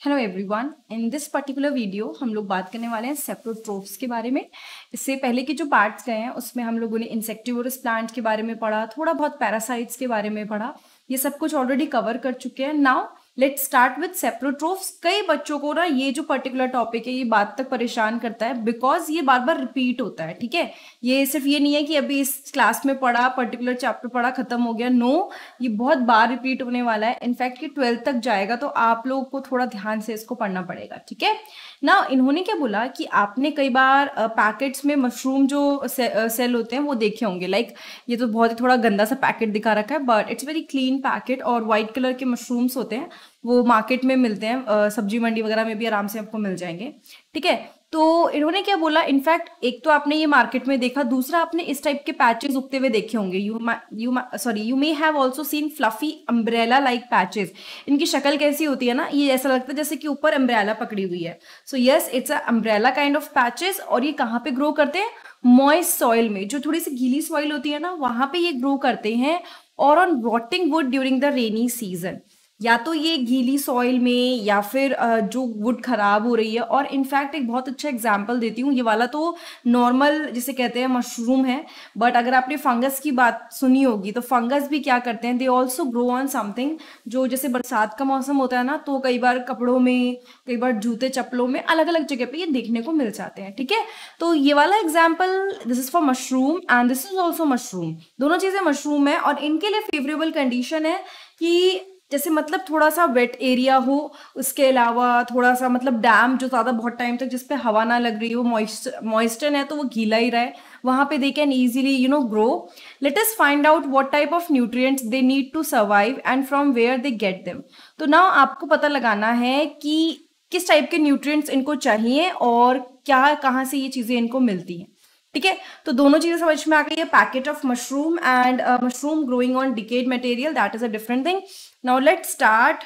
Hello everyone, in this particular video हम लोग बात करने वाले हैं सेप्रोट्रोफ्स के बारे में। इससे पहले के जो पार्ट्स गए हैं उसमें हम लोगों ने इंसेक्टिवोरस प्लांट्स के बारे में पढ़ा, थोड़ा बहुत पैरासाइट्स के बारे में पढ़ा। ये सब कुछ ऑलरेडी कवर कर चुके हैं। Now let's start with saprotrophs. कई बच्चों को ना ये जो पर्टिकुलर टॉपिक है ये बात तक परेशान करता है बिकॉज ये बार बार रिपीट होता है। ठीक है, ये सिर्फ ये नहीं है कि अभी इस क्लास में पढ़ा, पर्टिकुलर चैप्टर पढ़ा, खत्म हो गया। नो, ये बहुत बार रिपीट होने वाला है। इनफैक्ट ये 12th तक जाएगा, तो आप लोगों को थोड़ा ध्यान से इसको पढ़ना पड़ेगा। ठीक है ना, इन्होंने क्या बोला कि आपने कई बार पैकेट्स में मशरूम जो सेल होते हैं वो देखे होंगे। लाइक ये तो बहुत ही थोड़ा गंदा सा पैकेट दिखा रखा है, but it's very clean packet. और व्हाइट कलर के मशरूम्स होते हैं, वो मार्केट में मिलते हैं, सब्जी मंडी वगैरह में भी आराम से आपको मिल जाएंगे। ठीक है, तो इन्होंने क्या बोला, इनफैक्ट एक तो आपने ये मार्केट में देखा, दूसरा आपने इस टाइप के पैचेस उगते हुए देखे होंगे। You may have also seen fluffy umbrella like patches. इनकी शक्ल कैसी होती है ना, ये ऐसा लगता है जैसे कि ऊपर अम्ब्रेला पकड़ी हुई है। So yes, it's a umbrella kind of patches. और ये कहाँ पे ग्रो करते हैं? मॉइस्ट सॉइल में, जो थोड़ी सी गीली सॉइल होती है ना, वहां पे ये ग्रो करते हैं। और on rotting would during the rainy season, या तो ये गीली सॉइल में या फिर जो वुड खराब हो रही है। और इनफैक्ट एक बहुत अच्छा एग्जांपल देती हूँ, ये वाला तो नॉर्मल जिसे कहते हैं मशरूम है, बट अगर आपने फंगस की बात सुनी होगी तो फंगस भी क्या करते हैं, they also grow on something. जो जैसे बरसात का मौसम होता है ना, तो कई बार कपड़ों में, कई बार जूते चप्पलों में, अलग अलग जगह पे ये देखने को मिल जाते हैं। ठीक है, तो ये वाला example, this is for mushroom and this is also mushroom. दोनों चीजें मशरूम है और इनके लिए फेवरेबल कंडीशन है कि जैसे मतलब थोड़ा सा वेट एरिया हो, उसके अलावा थोड़ा सा मतलब डैम जो ज्यादा बहुत टाइम तक जिसपे हवा ना लग रही हो, मॉइस्चर है तो वो गीला ही रहे, वहां पे they can easily grow. Let us find out what type of nutrients they need to survive and from where they get them. तो नाउ आपको पता लगाना है कि किस टाइप के न्यूट्रिएंट्स इनको चाहिए और क्या, कहाँ से ये चीजें इनको मिलती हैं। ठीक है, तो दोनों चीजें समझ में आ गई है। Packet of mushroom and mushroom growing on decade material, that is a different thing. Now let's start.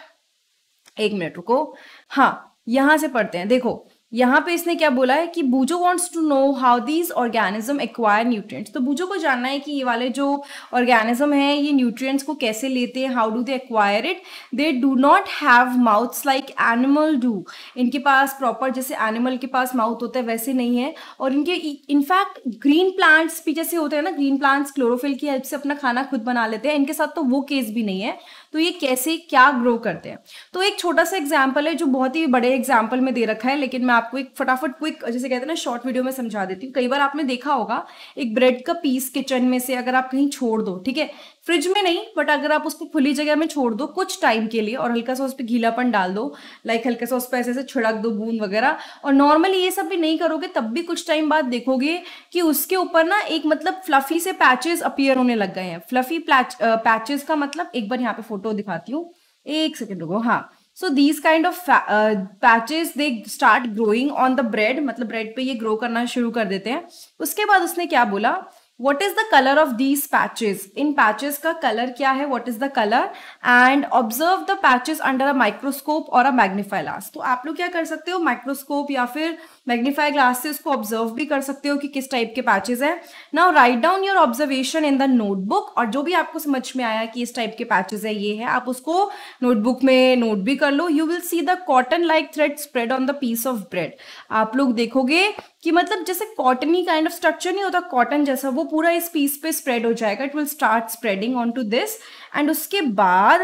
एक मिनट रुको, हाँ यहां से पढ़ते हैं। देखो यहाँ पे इसने क्या बोला है कि बूजो wants to know how these organism acquire nutrients. तो बूजो को जानना है कि ये वाले जो ऑर्गेनिज्म है ये न्यूट्रिएंट्स को कैसे लेते हैं, how do they acquire it. They do not have mouths like animal do. इनके पास प्रॉपर जैसे एनिमल के पास माउथ होता है वैसे नहीं है। और इनके इनफैक्ट ग्रीन प्लांट्स भी जैसे होते हैं ना, ग्रीन प्लांट्स क्लोरोफिल की हेल्प से अपना खाना खुद बना लेते हैं, इनके साथ तो वो केस भी नहीं है। तो ये कैसे क्या ग्रो करते हैं, तो एक छोटा सा एग्जाम्पल है जो बहुत ही बड़े एग्जाम्पल में दे रखा है, लेकिन मैं आपको एक फटाफट क्विक जैसे कहते हैं ना शॉर्ट वीडियो में समझा देती हूँ। कई बार आपने देखा होगा एक ब्रेड का पीस किचन में से अगर आप कहीं छोड़ दो, ठीक है, फ्रिज में नहीं बट अगर आप उसको खुली जगह में छोड़ दो कुछ टाइम के लिए और हल्का सा उस पर गीलापन डाल दो, लाइक हल्का सा उस पर ऐसे छिड़क दो बूंद वगैरह, और नॉर्मली ये सब भी नहीं करोगे तब भी कुछ टाइम बाद देखोगे कि उसके ऊपर ना एक मतलब फ्लफी से पैचेस अपीयर होने लग गए हैं। फ्लफी पैचेस का मतलब, एक बार यहाँ पे फोटो दिखाती हूँ, एक सेकेंड रुको। हाँ, so these kind of patches they start growing on the bread, मतलब ब्रेड पे ये ग्रो करना शुरू कर देते हैं। उसके बाद उसने क्या बोला, what is the color of these patches? In patches का कलर क्या है, what is the color? and observe the patches under a microscope or a magnify glass। तो आप लोग क्या कर सकते हो, माइक्रोस्कोप या फिर मैग्नीफाई ग्लास से उसको ऑब्जर्व भी कर सकते हो कि किस टाइप के पैचेस हैं। Now write down your observation in the notebook, और जो भी आपको समझ में आया कि इस टाइप के पैचेस है, ये है, आप उसको नोटबुक में नोट भी कर लो। You will see the cotton like thread spread on the piece of bread. आप लोग देखोगे कि मतलब जैसे कॉटनी काइंड ऑफ स्ट्रक्चर नहीं होता कॉटन जैसा, वो पूरा इस पीस पे स्प्रेड हो जाएगा। It will start spreading on to this and उसके बाद,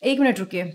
एक मिनट रुकिए,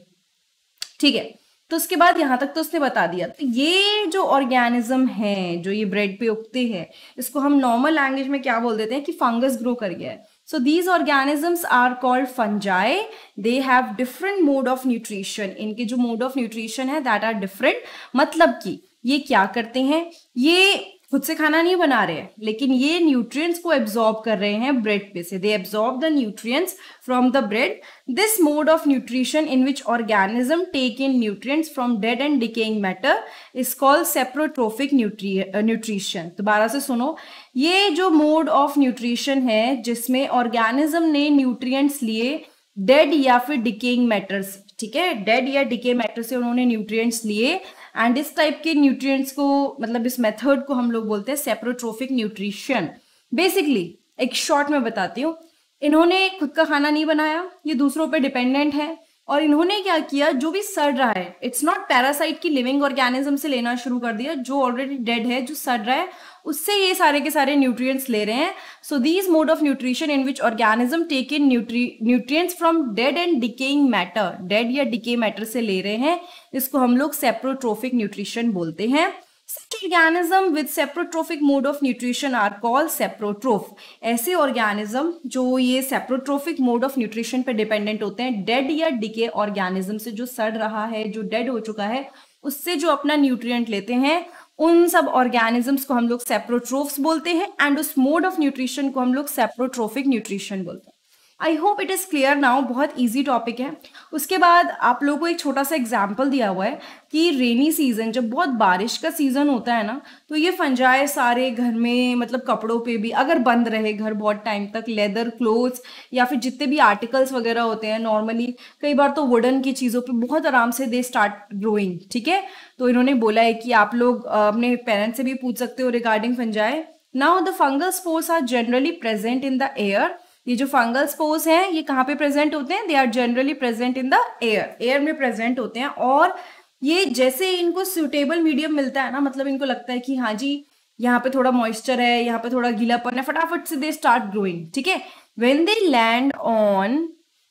ठीक है, तो उसके बाद यहां तक तो उसने बता दिया। तो ये जो ऑर्गेनिज्म है जो ये ब्रेड पे उगते हैं, इसको हम नॉर्मल लैंग्वेज में क्या बोल देते हैं कि फंगस ग्रो कर गया है। So these organisms are called fungi. They have different mode of nutrition. इनके जो मोड ऑफ न्यूट्रिशन है दैट आर डिफरेंट। मतलब कि ये क्या करते हैं, ये खुद से खाना नहीं बना रहे हैं, लेकिन ये न्यूट्रिएंट्स को एब्जॉर्ब कर रहे हैं ब्रेड पे से। They absorb the nutrients from the bread. This mode of nutrition in which organism take in nutrients from dead and decaying matter is called saprotrophic nutrition. दोबारा से सुनो, ये जो मोड ऑफ न्यूट्रिशन है जिसमें ऑर्गेनिज्म ने न्यूट्रिएंट्स लिए dead या फिर डिकेइंग मैटर्स, ठीक है, डेड या डिके मैटर से उन्होंने न्यूट्रिएंट्स लिए, एंड इस टाइप के न्यूट्रिएंट्स को, मतलब इस मेथड को हम लोग बोलते हैं सेप्रोट्रोफिक न्यूट्रिशन। बेसिकली एक शॉर्ट में बताती हूँ, इन्होंने खुद का खाना नहीं बनाया, ये दूसरों पे डिपेंडेंट है और इन्होंने क्या किया, जो भी सड़ रहा है, इट्स नॉट पैरासाइट की लिविंग ऑर्गेनिज्म से लेना शुरू कर दिया, जो ऑलरेडी डेड है, जो सड़ रहा है, उससे ये सारे के सारे न्यूट्रिएंट्स ले रहे हैं. So these mode of nutrition in which organism take in nutrients from dead and decaying matter, dead या डिके मैटर से ले रहे हैं, इसको हम लोग सेप्रोट्रोफिक न्यूट्रिशन बोलते हैं. Such organism with saprotrophic mode of nutrition are called saprotroph. ऐसे ऑर्गेनिज्म जो ये सेप्रोट्रोफिक मोड ऑफ न्यूट्रिशन पे डिपेंडेंट होते हैं, डेड या डिके ऑर्गेनिज्म से, जो सड़ रहा है, जो डेड हो चुका है, उससे जो अपना न्यूट्रिएंट लेते हैं, उन सब ऑर्गेनिजम्स को हम लोग सेप्रोट्रोफ्स बोलते हैं. एंड उस मोड ऑफ न्यूट्रिशन को हम लोग सेप्रोट्रोफिक न्यूट्रिशन बोलते हैं. I hope it is clear now. बहुत इजी टॉपिक है. उसके बाद आप लोगों को एक छोटा सा एग्जाम्पल दिया हुआ है कि रेनी सीजन, जब बहुत बारिश का सीजन होता है ना, तो ये फंजाई सारे घर में, मतलब कपड़ों पे भी, अगर बंद रहे घर बहुत टाइम तक, लेदर क्लोथ्स या फिर जितने भी आर्टिकल्स वगैरह होते हैं, नॉर्मली कई बार तो वुडन की चीज़ों पे बहुत आराम से दे स्टार्ट ग्रोइंग. ठीक है, तो इन्होंने बोला है कि आप लोग अपने पेरेंट्स से भी पूछ सकते हो regarding fungi. Now the fungal spores are generally present in the air. ये जो फंगल स्पोर्स हैं, ये कहाँ पे प्रेजेंट होते हैं? They are generally present in the air, air में प्रेजेंट होते हैं. और ये जैसे इनको सूटेबल मीडियम मिलता है ना, मतलब इनको लगता है कि हाँ जी यहाँ पे थोड़ा मॉइस्चर है, यहाँ पे थोड़ा गीलापन है, फटाफट से दे स्टार्ट ग्रोइंग. ठीक है, when they land on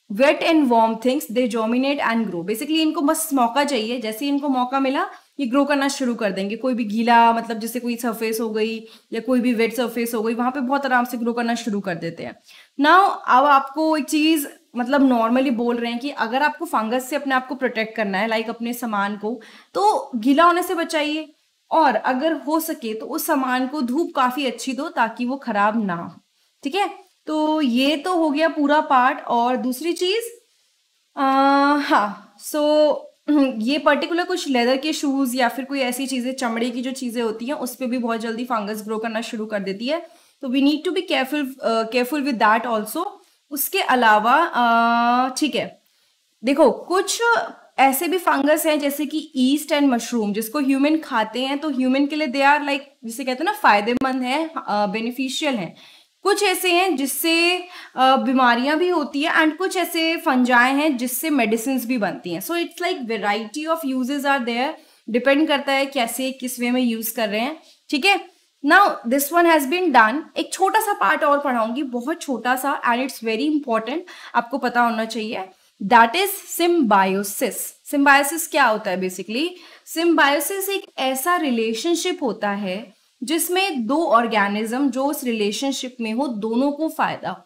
wet and warm things they germinate and grow. Basically इनको बस मौका चाहिए, जैसे ही इनको मौका मिला ये ग्रो करना शुरू कर देंगे. कोई भी गीला, मतलब जैसे कोई सरफेस हो गई या कोई भी वेट सरफेस हो गई, वहां पे बहुत आराम से ग्रो करना शुरू कर देते हैं. नाउ अब आपको एक चीज, मतलब नॉर्मली बोल रहे हैं कि अगर आपको फंगस से अपने आप को प्रोटेक्ट करना है, लाइक अपने सामान को, तो गीला होने से बचाइए, और अगर हो सके तो उस सामान को धूप काफी अच्छी दो ताकि वो खराब ना हो. ठीक है, तो ये तो हो गया पूरा पार्ट. और दूसरी चीज, हाँ, सो ये पर्टिकुलर कुछ लेदर के शूज या फिर कोई ऐसी चीजें, चमड़े की जो चीजें होती हैं, उस पर भी बहुत जल्दी फंगस ग्रो करना शुरू कर देती है. तो we need to be careful with that also. उसके अलावा ठीक है, देखो कुछ ऐसे भी फंगस हैं जैसे कि ईस्ट एंड मशरूम, जिसको ह्यूमन खाते हैं, तो ह्यूमन के लिए दे आर लाइक, जिसे कहते हैं ना, फायदेमंद है, बेनिफिशियल है. कुछ ऐसे हैं जिससे बीमारियां भी होती है, एंड कुछ ऐसे फंजाई हैं जिससे मेडिसिन भी बनती हैं. So it's like variety of uses are there, depend करता है कैसे, किस वे में यूज कर रहे हैं. ठीक है, now this one has been done. एक छोटा सा पार्ट और पढ़ाऊंगी, बहुत छोटा सा, एंड इट्स वेरी इंपॉर्टेंट, आपको पता होना चाहिए. That is symbiosis. सिम्बायोसिस क्या होता है? बेसिकली सिम्बायोसिस एक ऐसा रिलेशनशिप होता है जिसमें दो ऑर्गेनिज्म जो उस रिलेशनशिप में हो, दोनों को फायदा हो.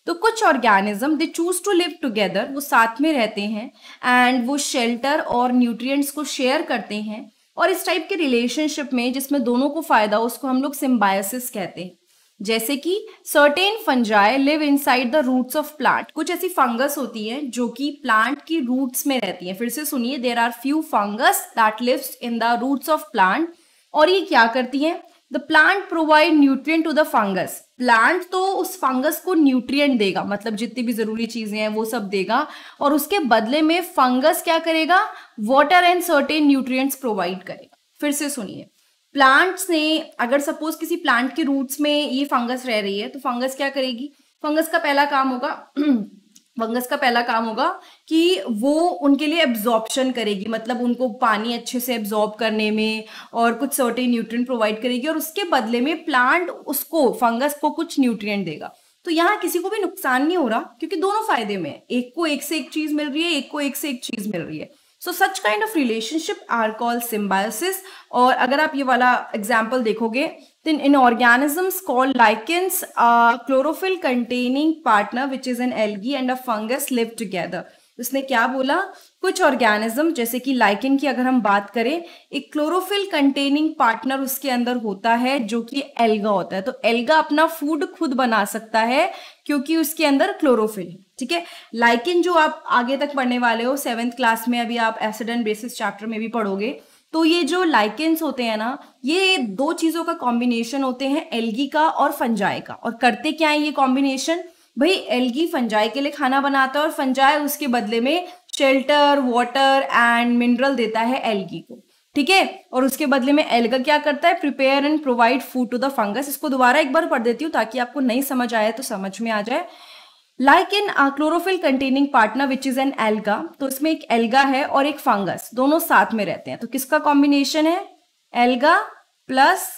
तो कुछ organism they choose to live together, वो साथ में रहते हैं, एंड वो शेल्टर और न्यूट्रिएंट्स को शेयर करते हैं. और इस टाइप के रिलेशनशिप में जिसमें दोनों को फायदा हो, उसको हम लोग सिम्बायोसिस कहते हैं. जैसे कि certain fungi live inside the roots of plant. कुछ ऐसी फंगस होती है जो कि प्लांट की रूट्स में रहती है. फिर से सुनिए, there are few fungus that lives in the roots of plant. और ये क्या करती है? The plant provide nutrient to the fungus. Plant तो उस फंगस को न्यूट्रिएंट देगा, मतलब जितनी भी जरूरी चीजें हैं वो सब देगा, और उसके बदले में फंगस क्या करेगा? Water and certain nutrients provide करेगा. फिर से सुनिए, प्लांट्स ने, अगर सपोज किसी प्लांट के रूट्स में ये फंगस रह रही है, तो फंगस क्या करेगी? फंगस का पहला काम होगा कि वो उनके लिए एब्जॉर्प्शन करेगी, मतलब उनको पानी अच्छे से एब्जॉर्ब करने में और कुछ सर्टेन न्यूट्रिएंट प्रोवाइड करेगी, और उसके बदले में प्लांट उसको, फंगस को कुछ न्यूट्रिएंट देगा. तो यहाँ किसी को भी नुकसान नहीं हो रहा, क्योंकि दोनों फायदे में है. एक को एक से एक चीज मिल रही है, एक को एक से एक चीज मिल रही है. So such kind of relationship are called symbiosis. और अगर आप ये वाला एग्जाम्पल देखोगे, then in organisms called lichens, a chlorophyll containing partner which is an algae and a fungus live together. उसने क्या बोला? कुछ ऑर्गेनिज्म जैसे कि लाइकेन की अगर हम बात करें, एक क्लोरोफिल कंटेनिंग पार्टनर उसके अंदर होता है जो कि एल्गा होता है. तो एल्गा अपना फूड खुद बना सकता है क्योंकि उसके अंदर क्लोरोफिल है. ठीक है, लाइकेन जो आप आगे तक पढ़ने वाले हो 7th क्लास में, अभी आप एसिड एंड बेसिस चैप्टर में भी पढ़ोगे, तो ये जो लाइकेन्स होते हैं ना, ये दो चीजों का कॉम्बिनेशन होते हैं, एल्गी का और फंजाई का. और करते क्या है ये कॉम्बिनेशन? भाई एल्गी फंजाई के लिए खाना बनाता है, और फंजाई उसके बदले में शेल्टर, वाटर एंड मिनरल देता है एल्गी को. ठीक है, और उसके बदले में एल्गा क्या करता है? Prepare and provide food to the fungus. इसको दोबारा एक बार पढ़ देती हूँ ताकि आपको नहीं समझ आया तो समझ में आ जाए. Like in chlorophyll containing partner which is an alga, तो इसमें एक एल्गा है और एक फंगस, दोनों साथ में रहते हैं। तो किसका कॉम्बिनेशन है? एल्गा प्लस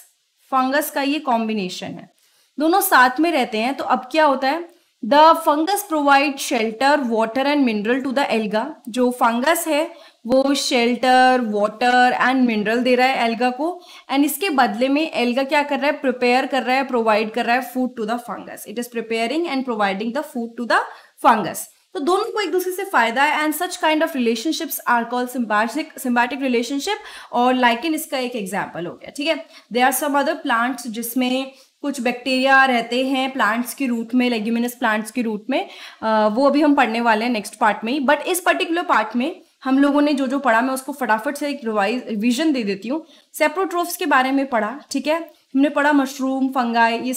फंगस का ये कॉम्बिनेशन है, दोनों साथ में रहते हैं। तो अब क्या होता है? The fungus provide shelter water and mineral to the alga. जो फंगस है वो शेल्टर वाटर एंड मिनरल दे रहा है एल्गा को, एंड इसके बदले में एल्गा क्या कर रहा है? प्रिपेयर कर रहा है, प्रोवाइड कर रहा है food to the fungus. It is preparing and providing the food to the fungus. तो दोनों को एक दूसरे से फायदा है, and such kind of relationships are called symbiotic relationship, और लाइकेन इसका एक एग्जाम्पल हो गया। ठीक है, there are some other plants जिसमें कुछ बैक्टीरिया रहते हैं प्लांट्स की रूट में, लेग्यूमिनस प्लांट्स की रूट में, वो अभी हम पढ़ने वाले हैं नेक्स्ट पार्ट में ही। बट इस पर्टिकुलर पार्ट में हम लोगों ने जो जो पढ़ा, मैं उसको फटाफट से एक रिवीजन दे देती हूँ। सेप्रोट्रोफ्स के बारे में पढ़ा, ठीक है, हमने पढ़ा मशरूम, फंगाई, ये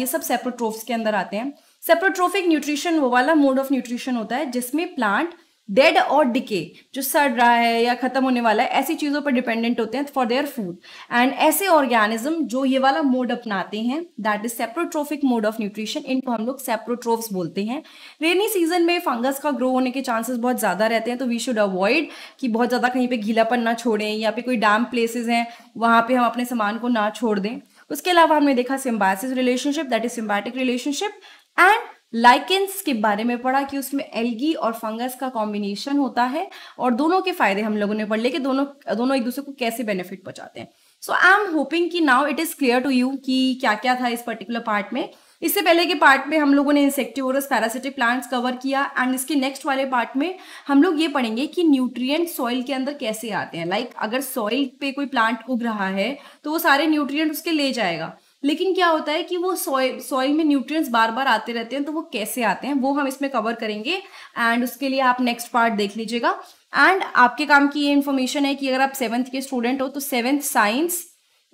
सब सेप्रोट्रोफ्स के अंदर आते हैं। सेप्रोट्रोफिक न्यूट्रिशन वो वाला मोड ऑफ न्यूट्रिशन होता है जिसमें प्लांट डेड और डिके, जो सड़ रहा है या खत्म होने वाला है, ऐसी चीजों पर डिपेंडेंट होते हैं फॉर देयर फूड। एंड ऐसे ऑर्गेनिज्म जो ये वाला मोड अपनाते हैं, that is saprotrophic mode of nutrition, इनको हम लोग सेप्रोट्रोफ्स बोलते हैं। रेनी सीजन में फंगस का ग्रो होने के चांसेस बहुत ज्यादा रहते हैं, तो वी शुड अवॉइड कि बहुत ज्यादा कहीं पे गीलापन ना छोड़ें, या पे कोई डैम प्लेसेस हैं वहां पे हम अपने सामान को ना छोड़ दें। उसके अलावा हमने देखा symbiosis relationship, that is symbiotic relationship, and lichens के बारे में पढ़ा कि उसमें एल्गी और फंगस का कॉम्बिनेशन होता है, और दोनों के फायदे हम लोगों ने पढ़ लिए कि दोनों एक दूसरे को कैसे बेनिफिट पहुंचाते हैं। सो आई एम होपिंग कि now it is clear to you कि क्या क्या था इस पर्टिकुलर पार्ट में। इससे पहले के पार्ट में हम लोगों ने इंसेक्टिवोरस पैरासिटिक प्लांट्स कवर किया, एंड इसके नेक्स्ट वाले पार्ट में हम लोग ये पढ़ेंगे कि न्यूट्रिएंट सॉइल के अंदर कैसे आते हैं। लाइक अगर सॉइल पे कोई प्लांट उग रहा है तो वो सारे न्यूट्रिएंट उसके ले जाएगा, लेकिन क्या होता है कि वो सॉइल में न्यूट्रिएंट्स बार बार आते रहते हैं, तो वो कैसे आते हैं वो हम इसमें कवर करेंगे, एंड उसके लिए आप नेक्स्ट पार्ट देख लीजिएगा। एंड आपके काम की ये इन्फॉर्मेशन है कि अगर आप 7th के स्टूडेंट हो तो 7th साइंस,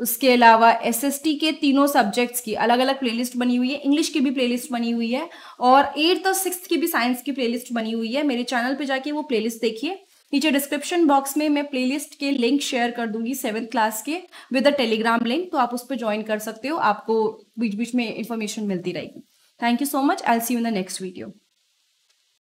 उसके अलावा एसएसटी के तीनों सब्जेक्ट्स की अलग अलग प्लेलिस्ट बनी हुई है, इंग्लिश की भी प्लेलिस्ट बनी हुई है, और 8th और 6th की भी साइंस की प्लेलिस्ट बनी हुई है। मेरे चैनल पे जाके वो प्लेलिस्ट देखिए, नीचे डिस्क्रिप्शन बॉक्स में मैं प्लेलिस्ट के लिंक शेयर कर दूंगी 7th क्लास के विद अ टेलीग्राम लिंक, तो आप उस पर ज्वाइन कर सकते हो, आपको बीच बीच में इंफॉर्मेशन मिलती रहेगी। Thank you so much, I will see you in the next video.